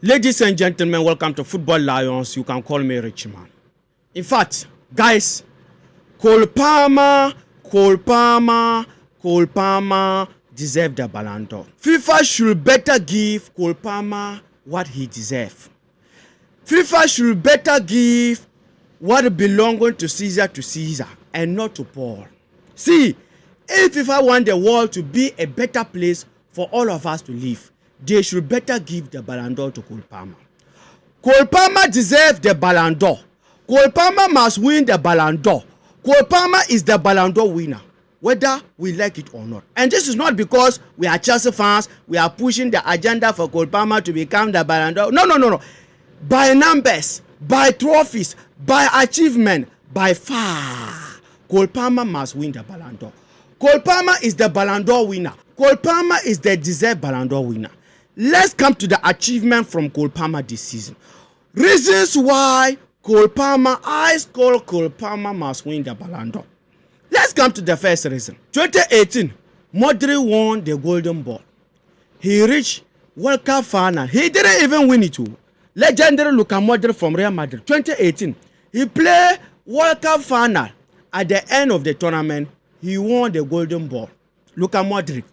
Ladies and gentlemen, welcome to Football Lions. You can call me Rich Man. In fact, guys, Cole Palmer deserves the Ballond'Or. FIFA should better give Cole Palmer what he deserves. FIFA should better give what belongs to Caesar and not to Paul. See, if FIFA want the world to be a better place for all of us to live, they should better give the Ballond'Or to Cole Palmer. Cole Palmer deserves the Ballond'Or. Cole Palmer must win the Ballond'Or. Cole Palmer is the Ballond'Or winner, whether we like it or not. And this is not because we are Chelsea fans, we are pushing the agenda for Cole Palmer to become the Ballond'Or. No. By numbers, by trophies, by achievement, by far, Cole Palmer must win the Ballond'Or. Cole Palmer is the Ballond'Or winner. Cole Palmer is the deserved Ballond'Or winner. Let's come to the achievement from Cole Palmer this season. Reasons why Cole Palmer must win the Ballond'Or. Let's come to the first reason. 2018, Modric won the Golden Ball. He reached World Cup final. He didn't even win it. Legendary Luka Modric from Real Madrid. 2018, he played World Cup final. At the end of the tournament, he won the Golden Ball. Luka Modric.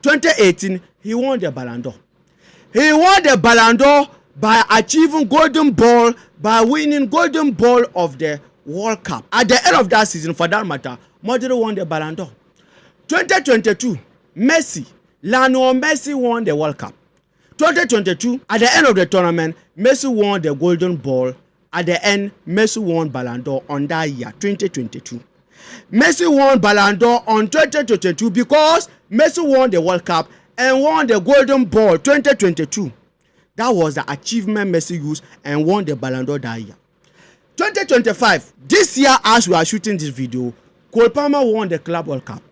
2018, he won the Ballond'Or. He won the Ballond'Or by achieving Golden Ball, by winning Golden Ball of the World Cup. At the end of that season, for that matter, Modric won the Ballond'Or. 2022, Lionel Messi won the World Cup. 2022, at the end of the tournament, Messi won the Golden Ball. At the end, Messi won Ballond'Or on that year, 2022. Messi won Ballond'Or on 2022 because Messi won the World Cup and won the Golden Ball 2022. That was the achievement Messi used and won the Ballond'Or that year. 2025, this year as we are shooting this video, Cole Palmer won the Club World Cup.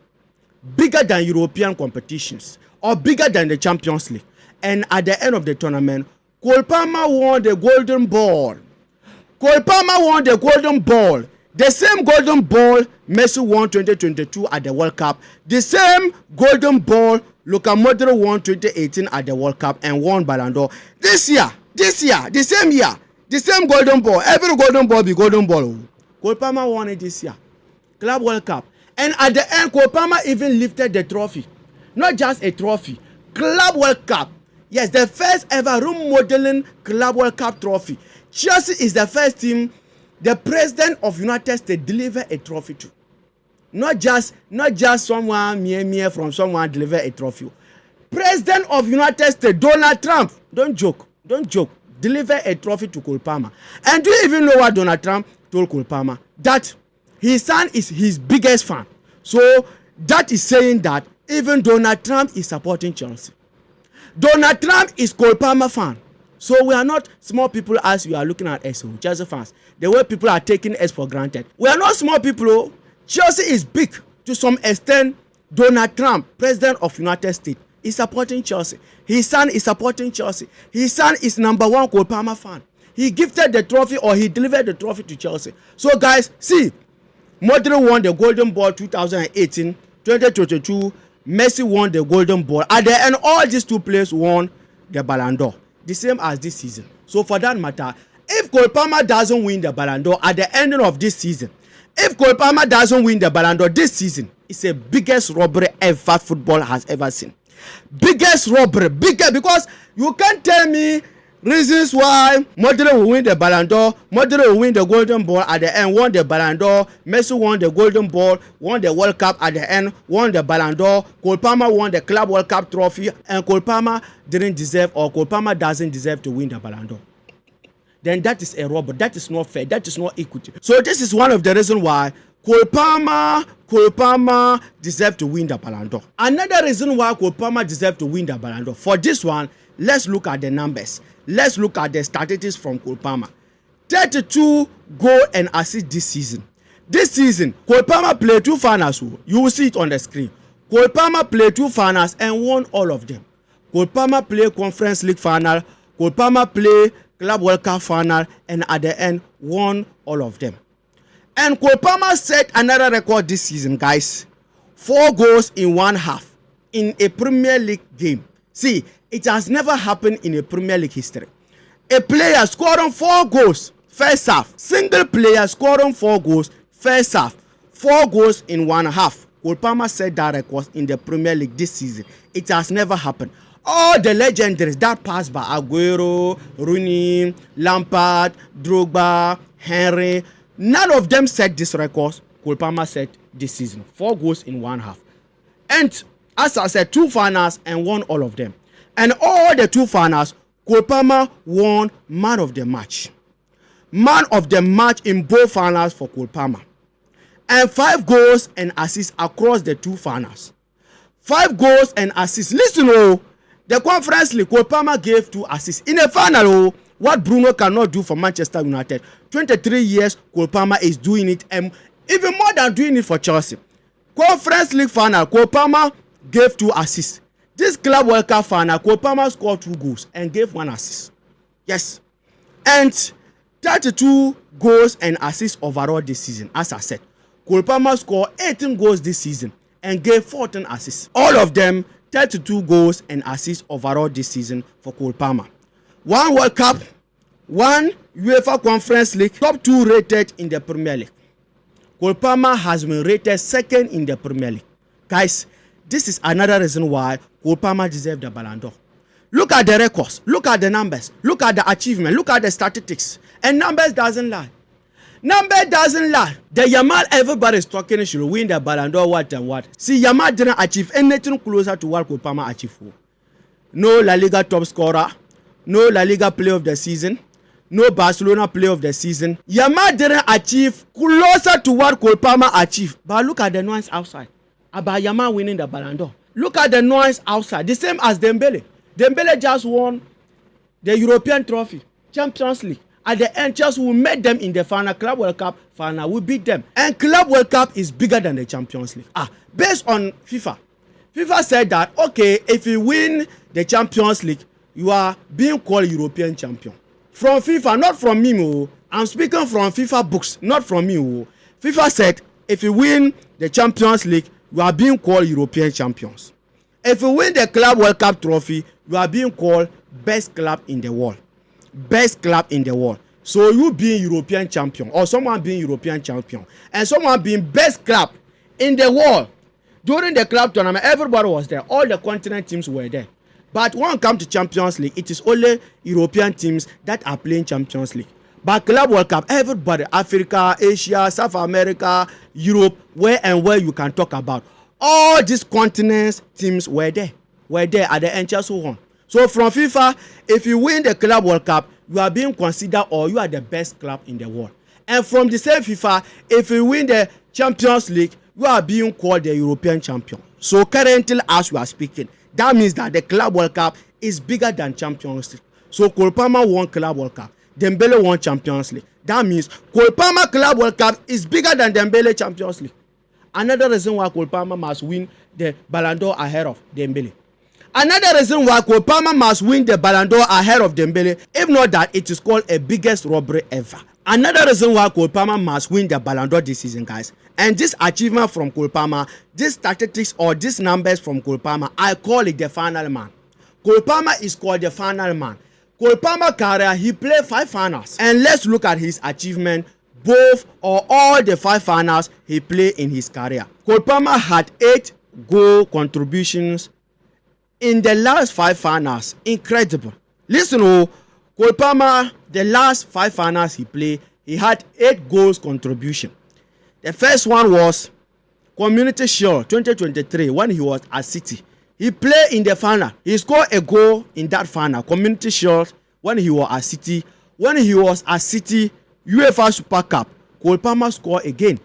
Bigger than European competitions or bigger than the Champions League. And at the end of the tournament, Cole Palmer won the Golden Ball. Cole Palmer won the Golden Ball. The same Golden Ball Messi won 2022 at the World Cup. The same Golden Ball Luka Modric won 2018 at the World Cup and won Ballond'Or. This year, the same year, the same Golden Ball. Every Golden Ball be Golden Ball. Cole Palmer won it this year. Club World Cup. And at the end, Cole Palmer even lifted the trophy. Not just a trophy. Club World Cup. Yes, the first ever role modeling Club World Cup trophy. Chelsea is the first team the president of United States deliver a trophy to. Not just someone mere from someone deliver a trophy. President of United States, Donald Trump, don't joke, deliver a trophy to Cole Palmer. And do you even know what Donald Trump told Cole Palmer? That his son is his biggest fan. So that is saying that even Donald Trump is supporting Chelsea. Donald Trump is Cole Palmer fan. So we are not small people as we are looking at us, Chelsea fans. The way people are taking us for granted. We are not small people. Chelsea is big to some extent. Donald Trump, president of United States, is supporting Chelsea. His son is supporting Chelsea. His son is #1 Cole Palmer fan. He gifted the trophy or he delivered the trophy to Chelsea. So guys, see, Modric won the Golden Ball 2018, 2022. Messi won the Golden Ball. At the end, all these two players won the Ballond'Or. The same as this season. So for that matter, if Cole Palmer doesn't win the Ballond'Or at the ending of this season, if Cole Palmer doesn't win the Ballond'Or this season, it's the biggest robbery ever football has ever seen. Biggest robbery, because you can't tell me reasons why Modric will win the Ballond'Or, Modric will win the Golden Ball at the end, won the Ballond'Or, Messi won the Golden Ball, won the World Cup at the end, won the Ballond'Or, Cole Palmer won the Club World Cup trophy, and Cole Palmer didn't deserve, or Cole Palmer doesn't deserve to win the Ballond'Or. Then that is a robbery. That is not fair. That is not equity. So this is one of the reasons why Cole Palmer deserves to win the Ballond'Or. Another reason why Cole Palmer deserves to win the Ballond'Or. For this one, let's look at the numbers. Let's look at the statistics from Cole Palmer. 32 goal and assist this season. This season, Cole Palmer played 2 finals. You will see it on the screen. Cole Palmer played 2 finals and won all of them. Cole Palmer played Conference League final. Cole Palmer played Club World Cup final, and at the end won all of them. And Cole Palmer set another record this season, guys. 4 goals in 1 half in a Premier League game. See, it has never happened in a Premier League history. A player scoring 4 goals first half. Single player scoring 4 goals first half. 4 goals in one half. Cole Palmer set that record in the Premier League this season. It has never happened. All the legendaries that passed by Aguero, Rooney, Lampard, Drogba, Henry, none of them set this record. Cole Palmer set this season. 4 goals in one half. And as I said, 2 finals and won all of them. And all the 2 finals, Cole Palmer won man of the match. Man of the match in both finals for Cole Palmer. And 5 goals and assists across the 2 finals. 5 goals and assists. Listen, the Conference League, Cole Palmer gave 2 assists. In the final, what Bruno cannot do for Manchester United. 23 years, Cole Palmer is doing it, and even more than doing it for Chelsea. Conference League final, Cole Palmer gave 2 assists. This Club World Cup final, Cole Palmer scored 2 goals and gave 1 assist. Yes. And 32 goals and assists overall this season, as I said. Cole Palmer scored 18 goals this season and gave 14 assists. All of them 32 goals and assists overall this season for Cole Palmer. 1 World Cup, 1 UEFA Conference League, top 2 rated in the Premier League. Cole Palmer has been rated 2nd in the Premier League. Guys, this is another reason why Cole Palmer deserves the Ballond'Or. Look at the records, look at the numbers, look at the achievement, look at the statistics. And numbers doesn't lie. Number doesn't lie. The Yamal everybody is talking should win the Ballond'Or what and what. See, Yamal didn't achieve anything closer to what Cole Palmer achieved. No La Liga top scorer, no La Liga player of the season, no Barcelona player of the season. Yamal didn't achieve closer to what Cole Palmer achieved. But look at the noise outside about Yamal winning the Ballond'Or. Look at the noise outside. The same as Dembele. Dembele just won the European trophy, Champions League. At the end, Chelsea will meet them in the final. Club World Cup final, we beat them. And Club World Cup is bigger than the Champions League. Based on FIFA. FIFA said that, okay, if you win the Champions League, you are being called European champion. From FIFA, not from me. I'm speaking from FIFA books, not from me. FIFA said, if you win the Champions League, you are being called European champions. If you win the Club World Cup trophy, you are being called best club in the world. Best club in the world. So you being European champion, or someone being European champion, and someone being best club in the world. During the club tournament, everybody was there. All the continent teams were there. But when it comes to Champions League, it is only European teams that are playing Champions League. But Club World Cup, everybody, Africa, Asia, South America, Europe, where you can talk about. All these continents teams were there at the end, Chelsea won. So from FIFA, if you win the Club World Cup, you are being considered or you are the best club in the world. And from the same FIFA, if you win the Champions League, you are being called the European champion. So currently, as we are speaking, that means that the Club World Cup is bigger than Champions League. So Cole Palmer won Club World Cup. Dembele won Champions League. That means Cole Palmer Club World Cup is bigger than Dembele Champions League. Another reason why Cole Palmer must win the Ballond'Or ahead of Dembele. Another reason why Cole Palmer must win the Ballond'Or ahead of Dembele, if not that, it is called a biggest robbery ever. Another reason why Cole Palmer must win the Ballond'Or this season, guys, and this achievement from Cole Palmer, this statistics or these numbers from Cole Palmer, I call it the final man. Cole Palmer is called the final man. Cole Palmer career, he played 5 finals. And let's look at his achievement, both or all the 5 finals he played in his career. Cole Palmer had 8 goal contributions in the last 5 finals. Incredible. Listen, Cole Palmer, the last 5 finals he played, he had 8 goals contribution. The first one was Community Shield 2023 when he was at City. He played in the final. He scored a goal in that final. Community Shield when he was at City. When he was at City, UEFA Super Cup, Cole Palmer scored again.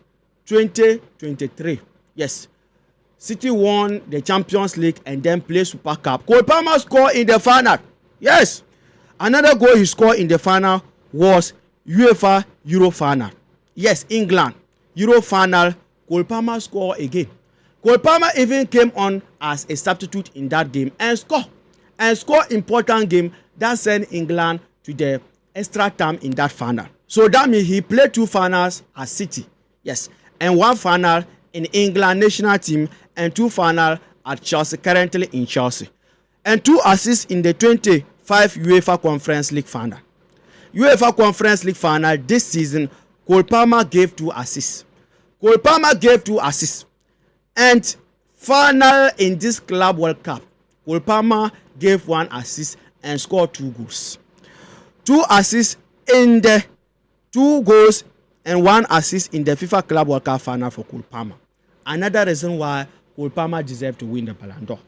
2023. Yes. City won the Champions League and then played Super Cup. Cole Palmer scored in the final. Yes. Another goal he scored in the final was UEFA Euro final. Yes, England. Euro final. Cole Palmer scored again. Cole Palmer even came on as a substitute in that game and scored important game that sent England to the extra time in that final. So that means he played 2 finals at City. Yes. And 1 final in England national team and 2 final at Chelsea, currently in Chelsea. And 2 assists in the 25 UEFA Conference League final. UEFA Conference League final this season, Cole Palmer gave 2 assists. Cole Palmer gave 2 assists. And final in this Club World Cup, Cole Palmer gave 1 assist and scored 2 goals. 2 assists in the 2 goals and 1 assist in the FIFA Club World Cup final for Cole Palmer. Another reason why Cole Palmer deserves to win the Ballond'Or.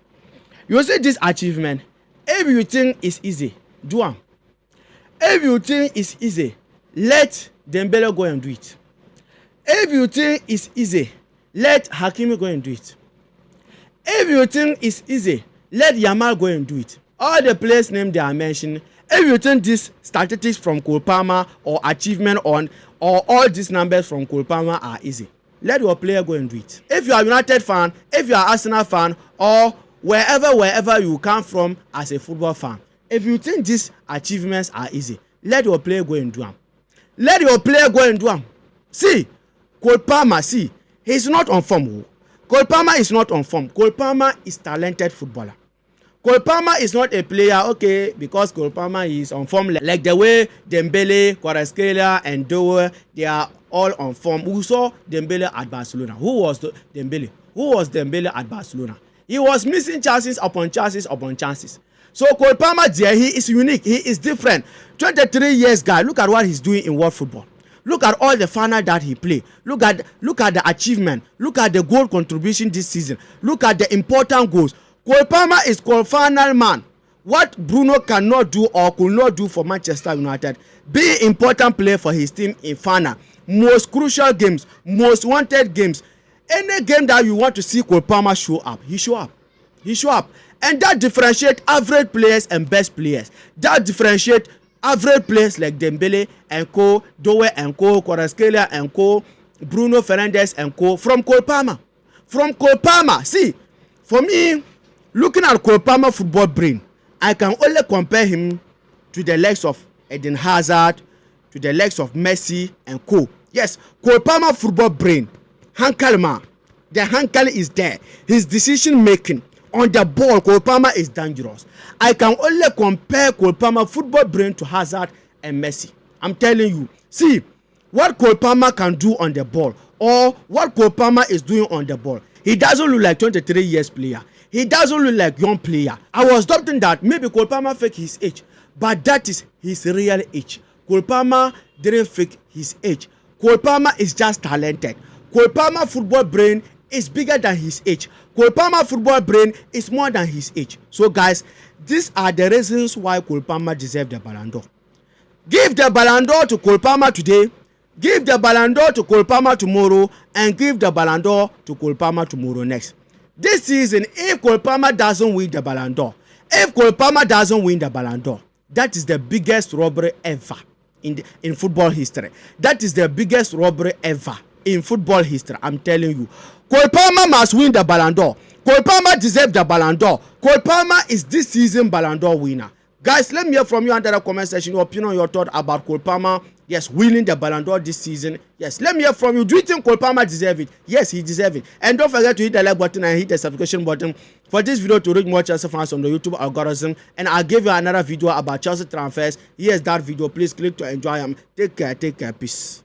You see this achievement, if you think it's easy, do it. If you think it's easy, let Dembele go and do it. If you think it's easy, let Hakimi go and do it. If you think it's easy, let Yamal go and do it. All the players' names they are mentioned. If you think this statistics from Cole Palmer or achievement on or all these numbers from Cole Palmer are easy, let your player go and do it. If you are a United fan, if you are Arsenal fan, or wherever you come from as a football fan, if you think these achievements are easy, let your player go and do them. Let your player go and do them. See, Cole Palmer, see, he's not on form. Cole Palmer is not on form. Cole Palmer is talented footballer. Cole Palmer is not a player, okay, because Cole Palmer is on form like the way Dembele, Kvaratskhelia, and Doe, they are all on form. We saw Dembele at Barcelona. Who was Dembele? Who was Dembele at Barcelona? He was missing chances upon chances upon chances. So Cole Palmer there, he is unique. He is different. 23 years guy. Look at what he's doing in world football. Look at all the final that he played. Look at the achievement. Look at the goal contribution this season. Look at the important goals. Cole Palmer is Cole final man. What Bruno cannot do or could not do for Manchester United, be important player for his team in final. Most crucial games, most wanted games. Any game that you want to see Cole Palmer show up, he show up. He show up. And that differentiate average players and best players. That differentiate average players like Dembele and co, Doe and co, Kvaratskhelia and co, Bruno Fernandes and co from Cole Palmer. From Cole Palmer. See, for me, looking at Cole Palmer football brain, I can only compare him to the legs of Eden Hazard, to the legs of Messi and co. Yes, Cole Palmer football brain, Hankalma. The Hankal is there. His decision making on the ball, Cole Palmer is dangerous. I can only compare Cole Palmer football brain to Hazard and Messi. I'm telling you. See, what Cole Palmer can do on the ball or what Cole Palmer is doing on the ball. He doesn't look like 23 years player. He doesn't look like young player. I was doubting that maybe Cole Palmer fake his age, but that is his real age. Cole Palmer didn't fake his age. Cole Palmer is just talented. Cole Palmer football brain is bigger than his age. Cole Palmer football brain is more than his age. So guys, these are the reasons why Cole Palmer deserves the Ballond'Or. Give the Ballond'Or to Cole Palmer today. Give the Ballond'Or to Cole Palmer tomorrow, and give the Ballond'Or to Cole Palmer tomorrow next. This season, if Cole Palmer doesn't win the Ballond'Or, that is the biggest robbery ever in football history. That is the biggest robbery ever in football history. I'm telling you. Cole Palmer must win the Ballond'Or. Cole Palmer deserves the Ballond'Or. Cole Palmer is this season Ballond'Or winner. Guys, let me hear from you under the comment section your opinion, your thought about Cole Palmer. Yes, winning the Ballond'Or this season. Yes, let me hear from you. Do you think Cole Palmer deserves it? Yes, he deserves it. And don't forget to hit the like button and hit the subscription button for this video to reach more Chelsea fans on the YouTube algorithm. And I'll give you another video about Chelsea transfers. Here's that video. Please click to enjoy them. Take care. Peace.